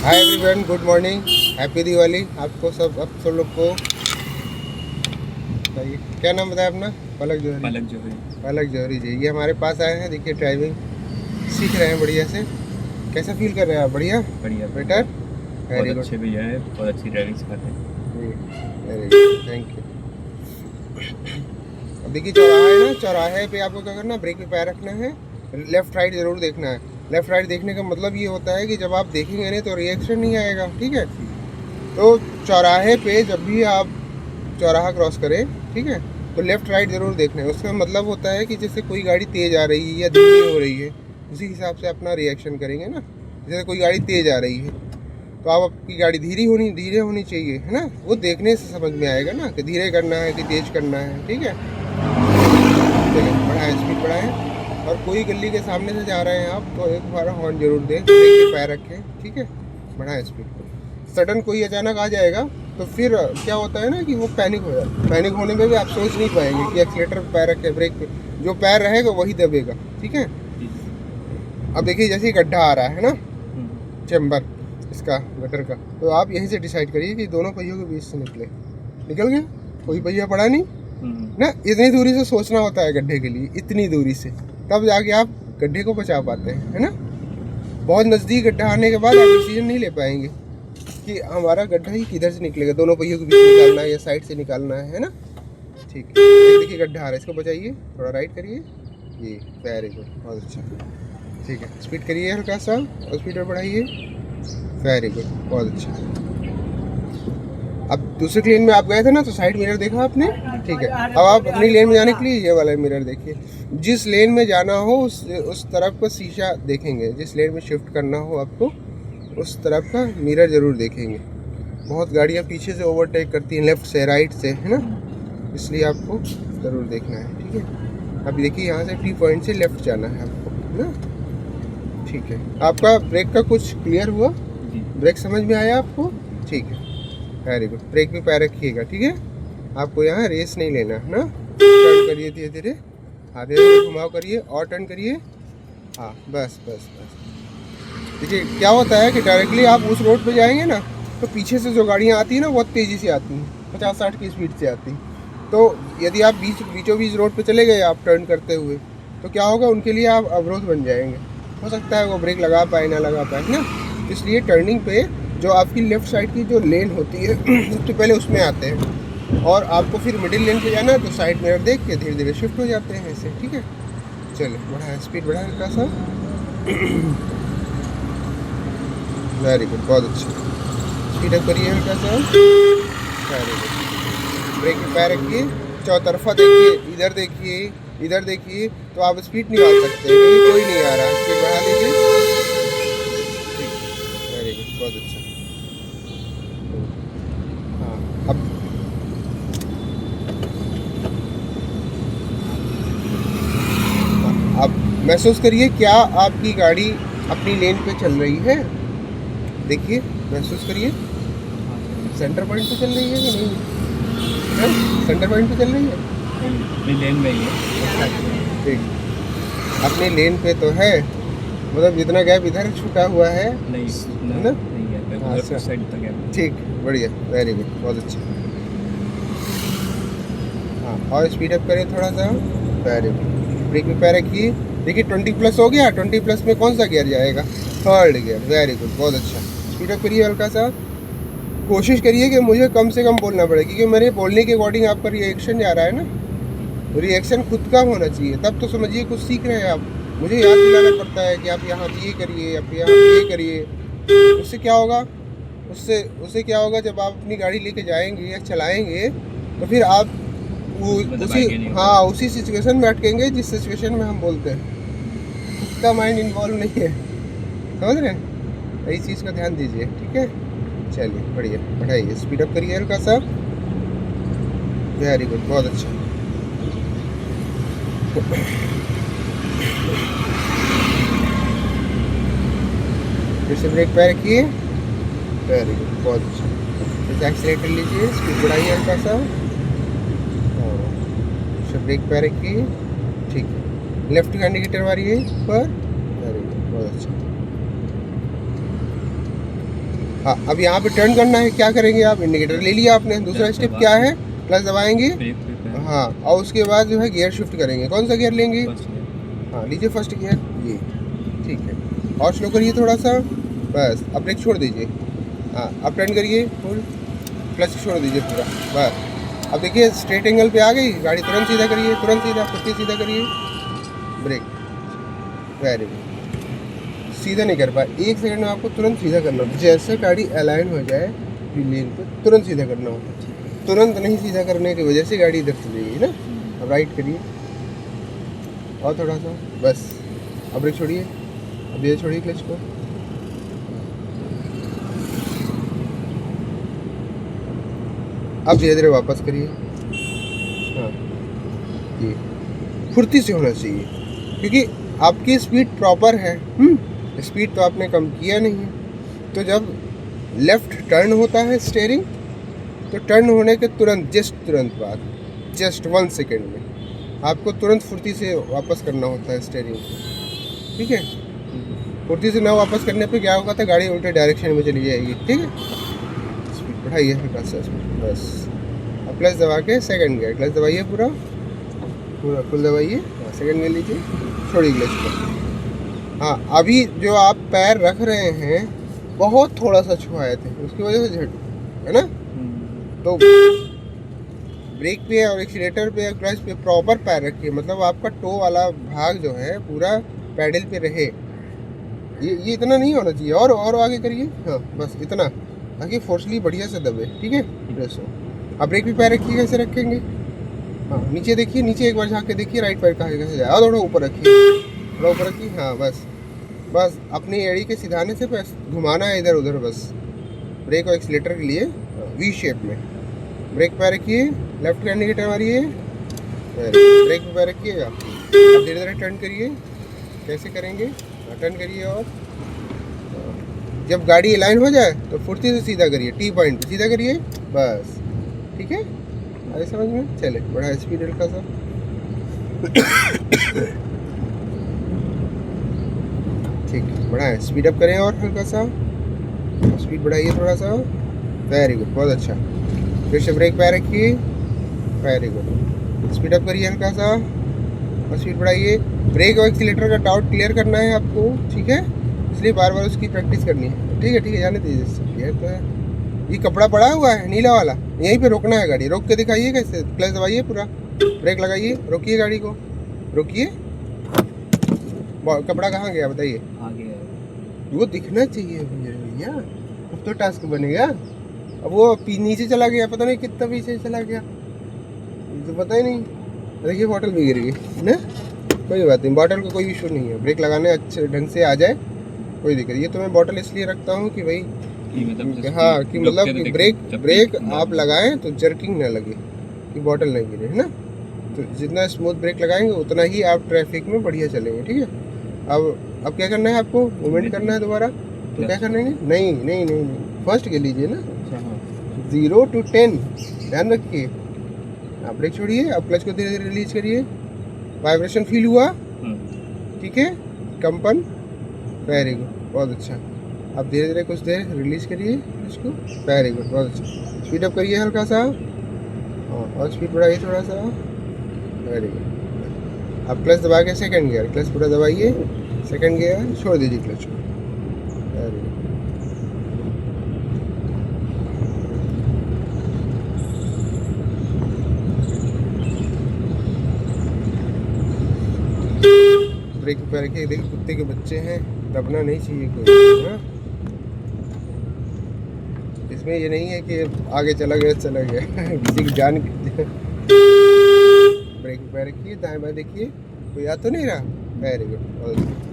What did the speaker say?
Hi everyone, good morning, happy Diwali आपको सब लोग को। बताइए क्या नाम बताया अपना? पलक जौहरी। पलक जो है पलक जौहरी जी, ये हमारे पास आए हैं। देखिए ड्राइविंग सीख रहे हैं बढ़िया से। कैसा फील कर रहे हैं आप? बढ़िया, बढ़िया बेटर, बहुत वेरी गुड अच्छे भैया है, बहुत अच्छी ड्राइविंग सिखाते हैं। जी, वेरी गुड, थैंक यू। अब देखिए चौराहा है ना, चौराहे पे आपको क्या करना है, ब्रेक पे पैर रखना है, लेफ्ट राइट ज़रूर देखना है। लेफ्ट राइट देखने का मतलब ये होता है कि जब आप देखेंगे नहीं तो रिएक्शन नहीं आएगा, ठीक है। तो चौराहे पे जब भी आप चौराहा क्रॉस करें, ठीक है, तो लेफ्ट राइट ज़रूर देखना है। उसका मतलब होता है कि जैसे कोई गाड़ी तेज़ आ रही है या धीमी हो रही है, उसी हिसाब से अपना रिएक्शन करेंगे ना। जैसे कोई गाड़ी तेज़ आ रही है तो आप आपकी गाड़ी धीरे होनी चाहिए, है ना। वो देखने से समझ में आएगा ना कि धीरे करना है कि तेज़ करना है, ठीक है। चलिए बढ़ाएं, स्पीड बढ़ाएं। और कोई गली के सामने से जा रहे हैं आप तो एक बार हॉर्न जरूर दें, ब्रेक पे पैर रखें, ठीक है। बढ़ाएं स्पीड को। सडन कोई अचानक आ जाएगा तो फिर क्या होता है ना कि वो पैनिक हो जाता है। पैनिक होने में भी आप सोच नहीं पाएंगे कि एक्सीलेटर पे पैर रखें, ब्रेक पे जो पैर रहेगा वही दबेगा, ठीक है। अब देखिए जैसे ही गड्ढा आ रहा है ना, चैम्बर इसका गटर का, तो आप यहीं से डिसाइड करिए कि दोनों पहियों के बीच से निकल गया, कोई पहिया पड़ा नहीं ना। इतनी दूरी से सोचना होता है गड्ढे के लिए, इतनी दूरी से, तब जाके आप गड्ढे को बचा पाते हैं, है ना। बहुत नज़दीक गड्ढा आने के बाद आप डिसीजन नहीं ले पाएंगे कि हमारा गड्ढा ही किधर से निकलेगा, दोनों पहियों के बीच निकालना है या साइड से निकालना है ना। ठीक है, एक देखिए गड्ढा आ रहा है, इसको बचाइए, थोड़ा राइट करिए, ये वेरी गुड, बहुत अच्छा। ठीक है, स्पीड करिए हल्का सा और स्पीड और बढ़ाइए, वेरी गुड, बहुत अच्छा। अब दूसरे लेन में आप गए थे ना तो साइड मिरर देखा आपने, ठीक है। अब आप अपनी लेन में जाने के लिए ये वाला मिरर देखिए। जिस लेन में जाना हो उस तरफ का शीशा देखेंगे, जिस लेन में शिफ्ट करना हो आपको उस तरफ का मिरर ज़रूर देखेंगे। बहुत गाड़ियाँ पीछे से ओवरटेक करती हैं, लेफ़्ट से राइट से, है ना, इसलिए आपको ज़रूर देखना है, ठीक है। अभी देखिए यहाँ से टी पॉइंट से लेफ़्ट जाना है आपको, है ना। ठीक है, आपका ब्रेक का कुछ क्लियर हुआ? ब्रेक समझ में आया आपको? ठीक है, वेरी गुड। ब्रेक पे पैर रखिएगा, ठीक है। आपको यहाँ रेस नहीं लेना है ना। टर्न करिए धीरे धीरे, आधे घुमाव करिए और टर्न करिए, हाँ बस बस बस। देखिए क्या होता है कि डायरेक्टली आप उस रोड पे जाएंगे ना तो पीछे से जो गाड़ियाँ आती हैं ना बहुत तेज़ी से आती हैं, 50-60 की स्पीड से आती हैं। तो यदि आप बीचों बीच रोड पे चले गए आप टर्न करते हुए, तो क्या होगा, उनके लिए आप अवरोध बन जाएंगे। हो सकता है वो ब्रेक लगा पाए ना लगा पाए, है ना। इसलिए टर्निंग पे जो आपकी लेफ़्ट साइड की जो लेन होती है सबसे पहले उसमें आते हैं, और आपको फिर मिडिल लेन पे जाना है तो साइड मिरर देख के धीरे धीरे शिफ्ट हो जाते हैं ऐसे, ठीक है। चलिए बढ़ाएं, स्पीड बढ़ाएं हल्का सा, वेरी गुड, बहुत अच्छा। स्पीड अप करिए हल्का सा, वेरी गुड। ब्रेक पे पैर रखिए, चौतरफा देखिए, इधर देखिए तो आप स्पीड निकाल सकते हैं क्योंकि कोई नहीं आ रहा। स्पीड बढ़ा लीजिए, ठीक, वेरी गुड, बहुत अच्छा। हाँ, अब महसूस करिए क्या आपकी गाड़ी अपनी लेन पे चल रही है। देखिए, महसूस करिए सेंटर पॉइंट पे चल रही है कि नहीं, सेंटर पॉइंट पे चल रही है, अपनी लेन में ही है। ठीक। अपनी लेन पे तो है, मतलब जितना गैप इधर छूटा हुआ है, नहीं है ना। नहीं है, हाँ, उधर उस साइड तक है। ठीक, बढ़िया, वेरी गुड, बहुत अच्छा। हाँ, और स्पीड अप करें थोड़ा सा, वेरी गुड। ब्रेक में पैर रखिए, देखिए 20+ हो गया, 20+ में कौन सा गियर जाएगा? थर्ड गियर, वेरी गुड, बहुत अच्छा। स्पीड अप करिए हल्का सा, कोशिश करिए कि मुझे कम से कम बोलना पड़े क्योंकि मेरे बोलने के अकॉर्डिंग आपका रिएक्शन जा रहा है ना। रिएक्शन खुद का होना चाहिए, तब तो समझिए कुछ सीख रहे हैं आप। मुझे याद दिलाना पड़ता है कि आप यहाँ ये करिए, आप यहाँ ये करिए। उससे क्या होगा, उससे उससे क्या होगा, जब आप अपनी गाड़ी लेके जाएंगे या चलाएंगे तो फिर आप उसी सिचुएशन में अटकेंगे जिस सिचुएशन में हम बोलते हैं। उसका माइंड इन्वॉल्व नहीं है, समझ रहे हैं। तो इस चीज़ का ध्यान दीजिए, ठीक है। चलिए बढ़िया, बढ़ाइए, स्पीड अप करिए हल्का सा, वेरी गुड, बहुत अच्छा। फिर से ब्रेक पे रखिए, वेरी गुड, बहुत अच्छा। फिर से एक्सीलेटर लीजिए, स्पीड बढ़ाइए हल्का सा, फिर ब्रेक पे रखिए, ठीक है। लेफ्ट का इंडिकेटर मारिए पर, वेरी गुड, बहुत अच्छा। हाँ, अब यहाँ पे टर्न करना है, क्या करेंगे आप? इंडिकेटर ले लिया आपने, दूसरा उसके स्टेप बाद क्या है? क्लच दबाएंगे, ब्रेक पे पैर हाँ, और उसके बाद जो है गियर शिफ्ट करेंगे। कौन सा गियर लेंगे? First gear. हाँ, लीजिए फर्स्ट गियर, ये ठीक है। और स्लो करिए थोड़ा सा, बस। अब ब्रेक छोड़ दीजिए, हाँ, अब टर्न करिए, फुल क्लच छोड़ दीजिए पूरा, बस। अब देखिए स्ट्रेट एंगल पे आ गई गाड़ी, तुरंत सीधा करिए, तुरंत सीधा, फिर सीधा करिए, ब्रेक, वेरी गुड। सीधा नहीं कर पाए, 1 सेकंड में आपको तुरंत सीधा करना होता है। जैसे गाड़ी अलाइन हो जाए लेन पे, तुरंत सीधा करना होता है। तुरंत नहीं सीधा करने की वजह से गाड़ी इधर चली गई ना। अब राइट करिए और थोड़ा सा, बस। अब ब्रेक छोड़िए, अब ये छोड़िए क्लच को, अब धीरे धीरे वापस करिए। हाँ, ये फुर्ती से होना चाहिए, क्योंकि आपकी स्पीड प्रॉपर है। स्पीड तो आपने कम किया नहीं है। तो जब लेफ्ट टर्न होता है स्टेयरिंग, तो टर्न होने के तुरंत बाद, जस्ट 1 सेकेंड में आपको तुरंत फुर्ती से वापस करना होता है स्टेयरिंग, ठीक है। फुर्ती से ना वापस करने पे क्या होगा था, गाड़ी उल्टे डायरेक्शन में चली जाएगी, ठीक है। स्पीड बढ़ाइए हल्का सा, बस। अब क्लच दबा के सेकंड गियर, क्लच दबाइए पूरा पूरा फुल दबाइए, सेकंड गियर लीजिए, छोड़िए क्लच को। हाँ, अभी जो आप पैर रख रहे हैं बहुत थोड़ा सा छुआए थे, उसकी वजह से झट, है ना। तो ब्रेक पे और एक्सीलेटर पे और क्लच पे प्रॉपर पैर रखिए, मतलब आपका टो वाला भाग जो है पूरा पैडल पे रहे। ये इतना नहीं होना चाहिए, और आगे करिए, हाँ बस इतना, ताकि फोर्सली बढ़िया से दबे, ठीक है। प्रेस हो। अब ब्रेक पे पैर रखिए, कैसे रखेंगे? हाँ, नीचे देखिए, नीचे एक बार झाँक के देखिए, राइट पैर कहाँ कैसे जाए, और थोड़ा ऊपर रखिए, थोड़ा ऊपर रखिए, हाँ बस। बस अपनी एड़ी के सिधाने से बस घुमाना है इधर उधर, बस। ब्रेक और एक्सीलेटर के लिए वी शेप में। ब्रेक पे रखिए, लेफ्ट का इंडिकेटर मारिए, ब्रेक पे रखिएगा। अब धीरे धीरे टर्न करिए, कैसे करेंगे? टर्न करिए, और जब गाड़ी अलाइन हो जाए तो फुर्ती से सीधा करिए, टी पॉइंट सीधा करिए, बस, ठीक है। अरे समझ में? चले, बड़ा स्पीड हल्का सा। ठीक है, बढ़ाएं, स्पीड अप करें और हल्का सा, स्पीड बढ़ाइए थोड़ा सा, वेरी गुड, बहुत अच्छा। फिर से ब्रेक पे रखिए, वेरी गुड, स्पीड अप करिए हल्का सा और स्पीड बढ़ाइए। ब्रेक और एक्सीलेटर का डाउट क्लियर करना है आपको, ठीक है, इसलिए बार बार उसकी प्रैक्टिस करनी है, ठीक है, जाने दीजिए। क्लियर तो है। ये कपड़ा पड़ा हुआ है नीला वाला, यहीं पे रोकना है गाड़ी, रोक के दिखाइए कैसे, क्लच दबाइए पूरा, ब्रेक लगाइए, रोकिए गाड़ी को, रोकिए। कपड़ा कहाँ गया बताइए? आगे है। वो दिखना चाहिए भैया, अब तो टास्क बनेगा। अब वो नीचे चला गया, पता नहीं कितना पीछे चला गया, तो पता ही नहीं। देखिए बॉटल भी गिर गई ना, कोई बात नहीं, बॉटल का कोई इशू नहीं है, ब्रेक लगाने अच्छे ढंग से आ जाए, कोई दिक्कत। ये तो मैं बॉटल इसलिए रखता हूँ कि भाई हाँ, कि मतलब कि ब्रेक आप लगाएं तो जर्किंग ना लगे, कि बॉटल नहीं गिरे, है ना। तो जितना स्मूथ ब्रेक लगाएंगे उतना ही आप ट्रैफिक में बढ़िया चलेंगे, ठीक है। अब क्या करना है आपको? मूवमेंट करना है दोबारा, तो क्या करना है? नहीं, फर्स्ट के लीजिए ना, 0 to 10, ध्यान रखिए। आप ब्रेक छोड़िए, अब क्लच को धीरे धीरे रिलीज करिए, वाइब्रेशन फील हुआ, ठीक है, कंपन, वेरी गुड, बहुत अच्छा। अब धीरे धीरे कुछ देर रिलीज करिए इसको, वेरी गुड, बहुत अच्छा। स्पीड अप करिए हल्का सा, और स्पीड बढ़ाइए थोड़ा सा, वेरी गुड। अब क्लच दबा के सेकंड गियर, क्लच पूरा दबाइए, सेकंड गियर, छोड़ दीजिए क्लच को, वेरी गुड। ब्रेक पे रखिए, देखिए कुत्ते के बच्चे हैं, दबना नहीं चाहिए कोई, हाँ? इसमें ये नहीं है कि आगे चला गया किसी की जान। ब्रेक पे रखिए, दाएं बाएं देखिए, कोई आ तो नहीं रहा, वेरी गुड।